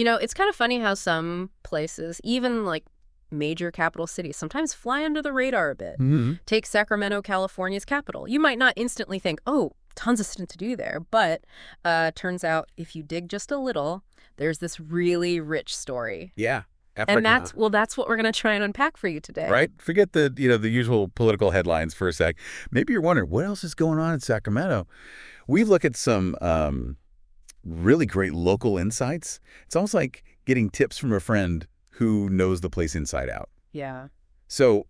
It's kind of funny how some places, even like major capital cities, sometimes fly under the radar a bit. Take Sacramento, California's capital. You might not instantly think, oh, tons of stuff to do there, but turns out if you dig just a little, there's this really rich story. Yeah. And that's what we're going to try and unpack for you today. Right? Forget the usual political headlines for a sec. Maybe you're wondering, what else is going on in Sacramento? We've looked at some really great local insights. It's almost like getting tips from a friend who knows the place inside out. Yeah. So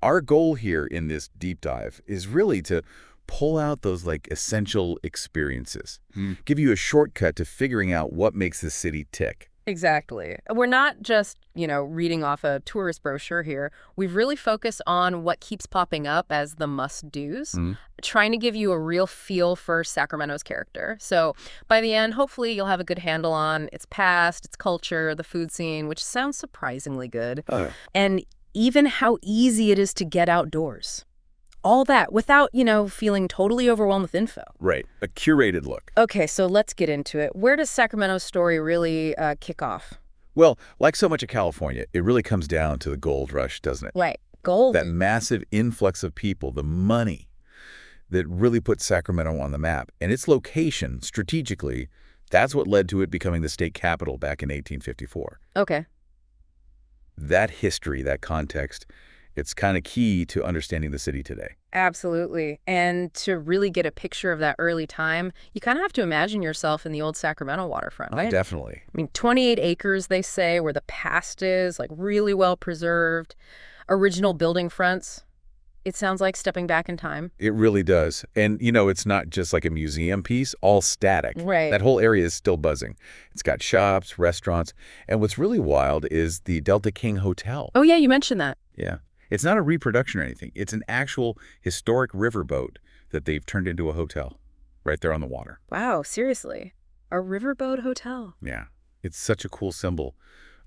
our goal here in this deep dive is really to pull out those essential experiences, give you a shortcut to figuring out what makes this city tick. Exactly. We're not just, reading off a tourist brochure here. We've really focused on what keeps popping up as the must-dos, trying to give you a real feel for Sacramento's character. So by the end, hopefully you'll have a good handle on its past, its culture, the food scene, which sounds surprisingly good, and even how easy it is to get outdoors. All that without, feeling totally overwhelmed with info. Right. A curated look. Okay, so let's get into it. Where does Sacramento's story really kick off? Well, like so much of California, it really comes down to the gold rush, doesn't it? Right. Gold. That massive influx of people, the money that really put Sacramento on the map. And its location, strategically, that's what led to it becoming the state capital back in 1854. Okay. That history, that context, it's kind of key to understanding the city today. Absolutely. And to really get a picture of that early time, you kind of have to imagine yourself in the old Sacramento waterfront, right? Definitely. 28 acres, they say, where the past is, really well preserved. Original building fronts. It sounds like stepping back in time. It really does. And, it's not just like a museum piece, all static. Right. That whole area is still buzzing. It's got shops, restaurants. And what's really wild is the Delta King Hotel. Oh, yeah, you mentioned that. Yeah. It's not a reproduction or anything. It's an actual historic riverboat that they've turned into a hotel right there on the water. Wow, seriously. A riverboat hotel. Yeah. It's such a cool symbol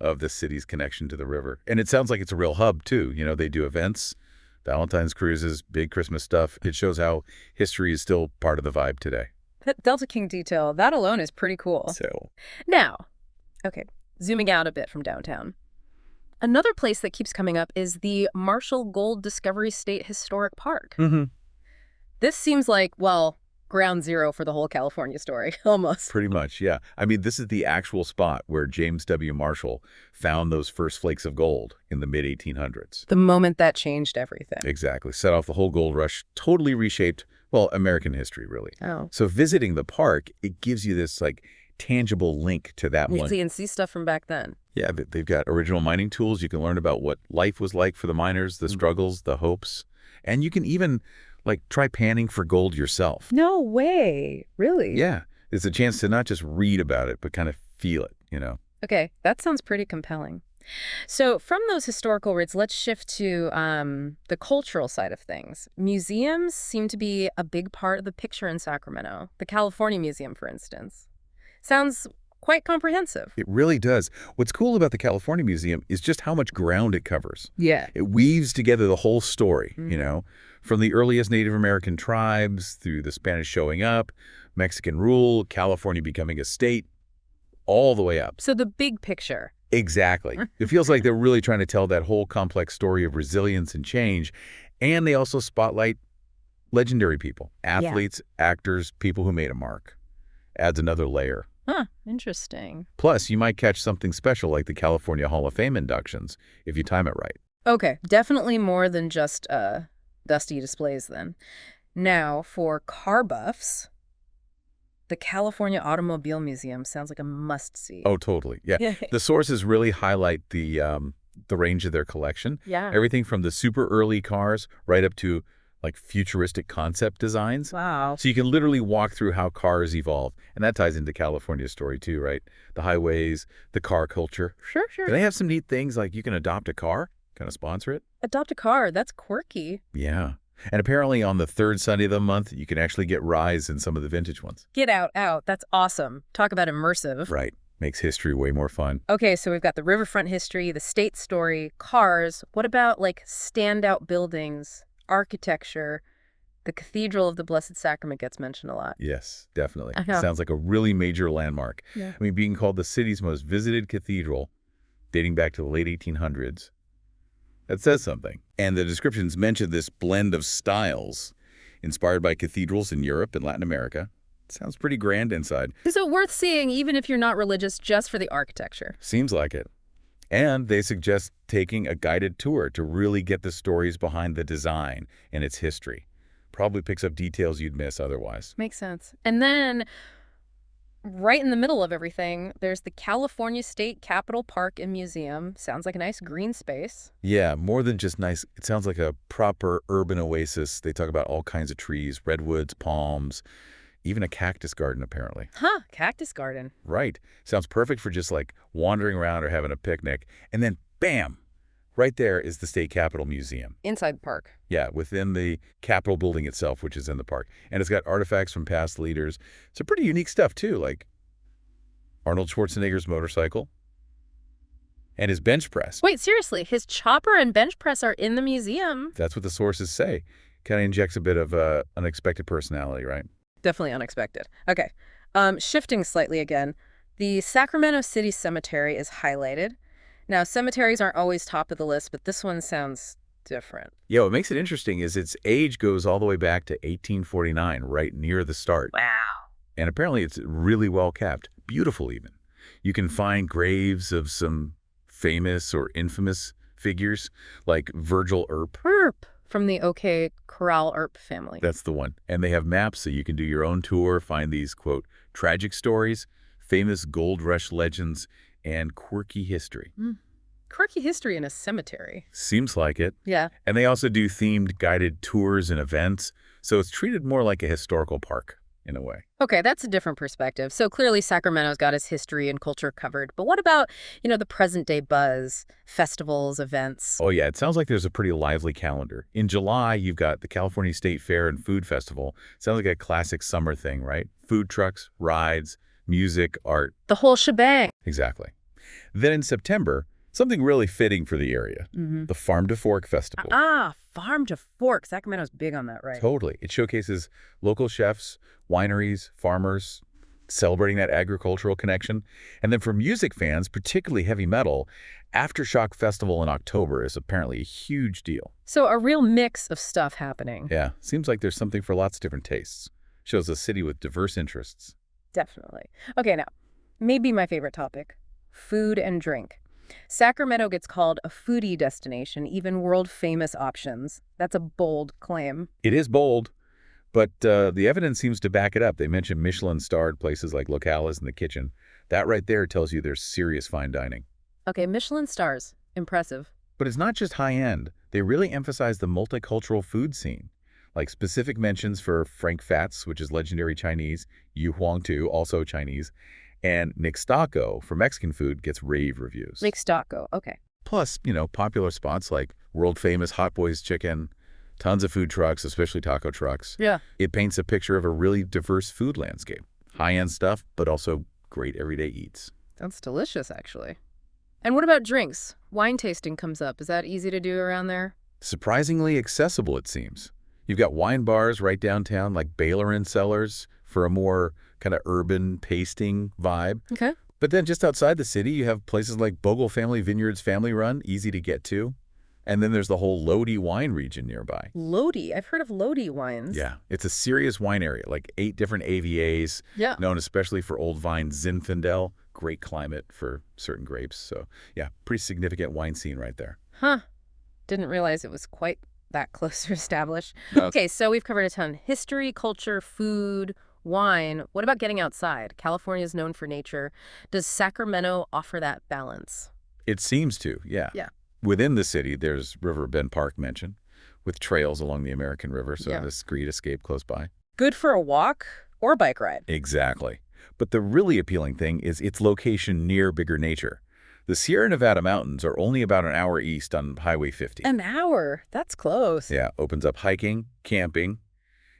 of the city's connection to the river. And it sounds like it's a real hub, too. They do events, Valentine's cruises, big Christmas stuff. It shows how history is still part of the vibe today. That Delta King detail, that alone is pretty cool. So now, okay, zooming out a bit from downtown. Another place that keeps coming up is the Marshall Gold Discovery State Historic Park. This seems like, ground zero for the whole California story, almost. Pretty much, yeah. This is the actual spot where James W. Marshall found those first flakes of gold in the mid-1800s. The moment that changed everything. Exactly. Set off the whole gold rush, totally reshaped, American history, really. Oh. So visiting the park, it gives you this, tangible link to that one. You can see stuff from back then. Yeah, they've got original mining tools. You can learn about what life was like for the miners, the struggles, the hopes. And you can even, try panning for gold yourself. No way. Really? Yeah. It's a chance to not just read about it, but kind of feel it, Okay, that sounds pretty compelling. So from those historical roots, let's shift to the cultural side of things. Museums seem to be a big part of the picture in Sacramento. The California Museum, for instance. Sounds quite comprehensive. It really does. What's cool about the California Museum is just how much ground it covers. Yeah. It weaves together the whole story, from the earliest Native American tribes through the Spanish showing up, Mexican rule, California becoming a state, all the way up. So the big picture. Exactly. It feels like they're really trying to tell that whole complex story of resilience and change. And they also spotlight legendary people, athletes, actors, people who made a mark. Adds another layer. Huh, interesting. Plus, you might catch something special like the California Hall of Fame inductions if you time it right. Okay, definitely more than just dusty displays then. Now, for car buffs, the California Automobile Museum sounds like a must-see. Oh, totally. Yeah. The sources really highlight the range of their collection. Yeah. Everything from the super early cars right up to futuristic concept designs. Wow. So you can literally walk through how cars evolve. And that ties into California's story too, right? The highways, the car culture. Sure. Do they have some neat things like you can adopt a car, kind of sponsor it? Adopt a car. That's quirky. Yeah. And apparently on the third Sunday of the month, you can actually get rides in some of the vintage ones. Get out. That's awesome. Talk about immersive. Right. Makes history way more fun. Okay, so we've got the riverfront history, the state story, cars. What about standout buildings, architecture, The Cathedral of the Blessed Sacrament gets mentioned a lot. Yes, definitely. I know. Sounds like a really major landmark. Yeah. I mean, being called the city's most visited cathedral, dating back to the late 1800s, that says something. And the descriptions mention this blend of styles inspired by cathedrals in Europe and Latin America. Sounds pretty grand inside. So worth seeing even if you're not religious, just for the architecture. Seems like it. And they suggest taking a guided tour to really get the stories behind the design and its history. Probably picks up details you'd miss otherwise. Makes sense. And then right in the middle of everything, there's the California State Capitol Park and Museum. Sounds like a nice green space. Yeah, more than just nice. It sounds like a proper urban oasis. They talk about all kinds of trees, redwoods, palms, even a cactus garden, apparently. Huh, cactus garden. Right. Sounds perfect for just like wandering around or having a picnic. And then, bam, right there is the State Capitol Museum. Inside the park. Yeah, within the Capitol building itself, which is in the park. And it's got artifacts from past leaders. Some pretty unique stuff, too, like Arnold Schwarzenegger's motorcycle and his bench press. Wait, seriously, his chopper and bench press are in the museum? That's what the sources say. Kind of injects a bit of unexpected personality, right? Definitely unexpected. Okay, shifting slightly again. The Sacramento City Cemetery is highlighted. Now, cemeteries aren't always top of the list, but this one sounds different. Yeah, what makes it interesting is its age goes all the way back to 1849, right near the start. Wow. And apparently it's really well kept, beautiful even. You can find graves of some famous or infamous figures like Virgil Earp. Earp from the OK Corral Earp family. That's the one. And they have maps so you can do your own tour, find these, quote, tragic stories, famous gold rush legends, and quirky history. Quirky history in a cemetery. Seems like it. Yeah. And they also do themed guided tours and events, so it's treated more like a historical park in a way. Okay, that's a different perspective. So clearly Sacramento's got its history and culture covered. But what about, the present day buzz, festivals, events? Oh yeah, it sounds like there's a pretty lively calendar. In July, you've got the California State Fair and Food Festival. Sounds like a classic summer thing, right? Food trucks, rides, music, art. The whole shebang. Exactly. Then in September, something really fitting for the area, the Farm to Fork Festival. Farm to Fork. Sacramento's big on that, right? Totally. It showcases local chefs, wineries, farmers, celebrating that agricultural connection. And then for music fans, particularly heavy metal, Aftershock Festival in October is apparently a huge deal. So a real mix of stuff happening. Yeah, seems like there's something for lots of different tastes. Shows a city with diverse interests. Definitely. Okay, now, maybe my favorite topic, food and drink. Sacramento gets called a foodie destination, even world-famous options. That's a bold claim. It is bold, but the evidence seems to back it up. They mention Michelin-starred places like Locales and The Kitchen. That right there tells you there's serious fine dining. Okay, Michelin stars. Impressive. But it's not just high-end. They really emphasize the multicultural food scene, like specific mentions for Frank Fat's, which is legendary Chinese, Yu Huang Tu, also Chinese, and Nick Stocco for Mexican food gets rave reviews. Nick Stocco, okay. Plus, popular spots like world-famous Hot Boys Chicken, tons of food trucks, especially taco trucks. Yeah. It paints a picture of a really diverse food landscape. High-end stuff, but also great everyday eats. Sounds delicious, actually. And what about drinks? Wine tasting comes up. Is that easy to do around there? Surprisingly accessible, it seems. You've got wine bars right downtown like Baylor and Cellars for a more kind of urban pasting vibe. Okay. But then just outside the city, you have places like Bogle Family Vineyards Family Run, easy to get to. And then there's the whole Lodi wine region nearby. Lodi. I've heard of Lodi wines. Yeah, it's a serious wine area, like 8 different AVAs, known especially for old vine Zinfandel. Great climate for certain grapes. So yeah, pretty significant wine scene right there. Huh. Didn't realize it was quite that close to established. No. Okay, so we've covered a ton. History, culture, food, wine. What about getting outside? California is known for nature. Does Sacramento offer that balance? It seems to, yeah. Yeah. Within the city, there's River Bend Park mentioned, with trails along the American River, so Yeah. this great escape close by. Good for a walk or bike ride. Exactly. But the really appealing thing is its location near bigger nature. The Sierra Nevada mountains are only about an hour east on Highway 50. An hour. That's close. Yeah, opens up hiking, camping,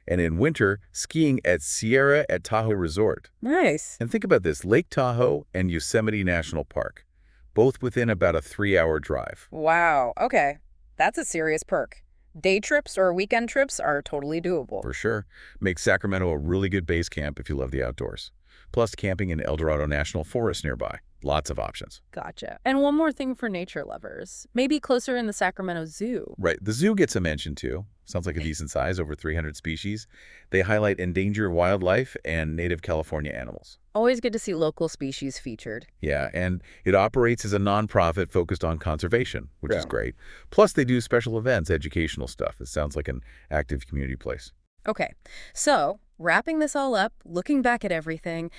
and in winter, skiing at Sierra at Tahoe Resort. Nice. And think about this, Lake Tahoe and Yosemite National Park, both within about a 3-hour drive. Wow. Okay. That's a serious perk. Day trips or weekend trips are totally doable. For sure. Makes Sacramento a really good base camp if you love the outdoors. Plus, camping in El Dorado National Forest nearby. Lots of options. Gotcha. And one more thing for nature lovers. Maybe closer in the Sacramento Zoo. Right. The zoo gets a mention, too. Sounds like a decent size, over 300 species. They highlight endangered wildlife and native California animals. Always good to see local species featured. Yeah, and it operates as a nonprofit focused on conservation, which is great. Plus, they do special events, educational stuff. It sounds like an active community place. Okay, so wrapping this all up, looking back at everything,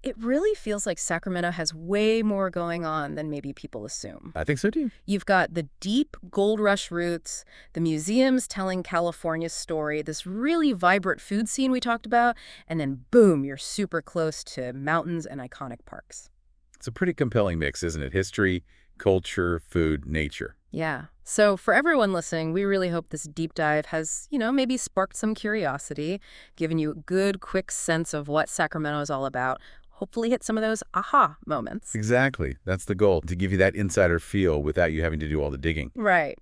it really feels like Sacramento has way more going on than maybe people assume. I think so, too. You've got the deep gold rush roots, the museums telling California's story, this really vibrant food scene we talked about, and then boom, you're super close to mountains and iconic parks. It's a pretty compelling mix, isn't it? History, culture, food, nature. Yeah. So for everyone listening, we really hope this deep dive has, maybe sparked some curiosity, given you a good, quick sense of what Sacramento is all about. Hopefully hit some of those aha moments. Exactly. That's the goal, to give you that insider feel without you having to do all the digging. Right.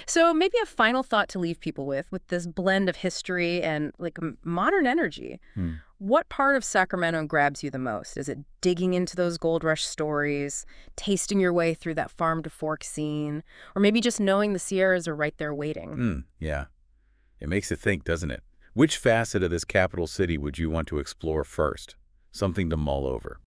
So maybe a final thought to leave people with this blend of history and modern energy. What part of Sacramento grabs you the most? Is it digging into those gold rush stories, tasting your way through that farm to fork scene, or maybe just knowing the Sierras are right there waiting? Yeah. It makes you think, doesn't it? Which facet of this capital city would you want to explore first? Something to mull over.